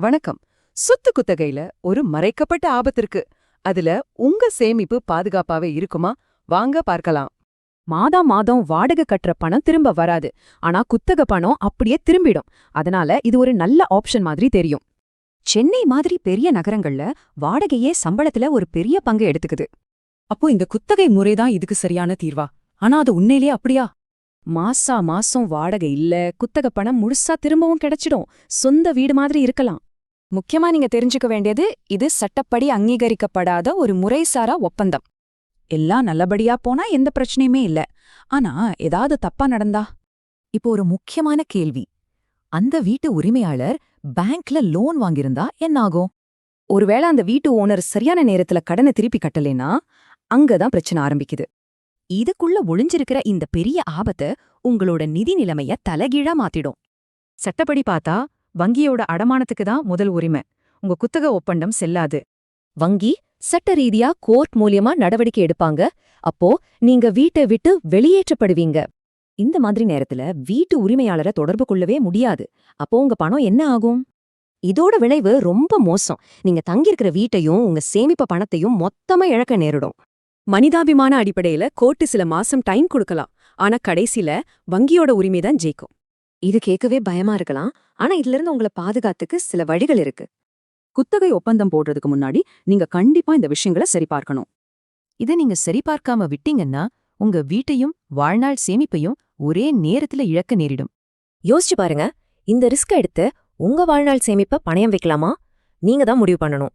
வணக்கம். சொத்து குத்தகையில ஒரு மறைக்கப்பட்ட ஆபத்து இருக்கு. அதுல உங்க சேமிப்பு பாதுகாப்பாவே இருக்குமா? வாங்க பார்க்கலாம். மாதா மாதம் வாடகை கட்டுற பணம் திரும்ப வராது. ஆனா குத்தகை பணம் அப்படியே திரும்பிடும். அதனால இது ஒரு நல்ல ஆப்ஷன் மாதிரி தெரியும். சென்னை மாதிரி பெரிய நகரங்கள்ல வாடகையே சம்பளத்துல ஒரு பெரிய பங்கு எடுத்துக்குது. அப்போ இந்த குத்தகை முறைதான் இதுக்கு சரியான தீர்வா? ஆனா அது உண்மையிலேயே அப்படியா? மாசா மாசம் வாடகை இல்ல, குத்தகை பணம் முழுசா திரும்பவும் கிடைச்சிடும். சொந்த வீடு மாதிரி இருக்கலாம். முக்கியமா நீங்க தெரிஞ்சுக்க வேண்டியது, இது சட்டப்படி அங்கீகரிக்கப்படாத ஒரு முறைசாரா ஒப்பந்தம். எல்லாம் நல்லபடியா போனா எந்த பிரச்சனையுமே இல்ல. ஆனா ஏதாவது தப்பா நடந்தா? இப்போ ஒரு முக்கியமான கேள்வி. அந்த வீட்டு உரிமையாளர் பேங்க்ல லோன் வாங்கியிருந்தா என்ன ஆகும்? ஒருவேளை அந்த வீட்டு ஓனர் சரியான நேரத்துல கடனை திருப்பி கட்டலேனா அங்கதான் பிரச்சனை ஆரம்பிக்குது. இதுக்குள்ள ஒளிஞ்சிருக்கிற இந்த பெரிய ஆபத்து உங்களோட நிதி நிலைமைய தலைகீழா மாத்திடும். சட்டப்படி பார்த்தா வங்கியோட அடமானத்துக்கு தான் முதல் உரிமை. உங்க குத்தகை ஒப்பந்தம் செல்லாது. வங்கி சட்ட ரீதியா கோர்ட் மூலியமா நடவடிக்கை எடுப்பாங்க. அப்போ நீங்க வீட்டை விட்டு வெளியேற்றப்படுவீங்க. இந்த மாதிரி நேரத்துல வீட்டு உரிமையாளரை தொடர்பு கொள்ளவே முடியாது. அப்போ உங்க பணம் என்ன ஆகும்? இதோட விளைவு ரொம்ப மோசம். நீங்க தங்கியிருக்கிற வீட்டையும் உங்க சேமிப்ப பணத்தையும் மொத்தமா இழக்க நேரிடும். மனிதாபிமான அடிப்படையில கோர்ட்டு சில மாசம் டைம் கொடுக்கலாம். ஆனா கடைசில வங்கியோட உரிமைதான் ஜெயிக்கும். இது கேட்கவே பயமா இருக்கலாம். ஆனா இதுல இருந்து உங்களை பாதுகாத்துக்கு சில வழிகள் இருக்கு. குத்தகை ஒப்பந்தம் போடுறதுக்கு முன்னாடி நீங்க கண்டிப்பா இந்த விஷயங்களை சரிபார்க்கணும். இதை நீங்க சரிபார்க்காம விட்டீங்கன்னா உங்க வீட்டையும் வாழ்நாள் சேமிப்பையும் ஒரே நேரத்துல இழக்க நேரிடும். யோசிச்சு பாருங்க, இந்த ரிஸ்க் எடுத்து உங்க வாழ்நாள் சேமிப்ப பணயம் வைக்கலாமா? நீங்க தான் முடிவு பண்ணணும்.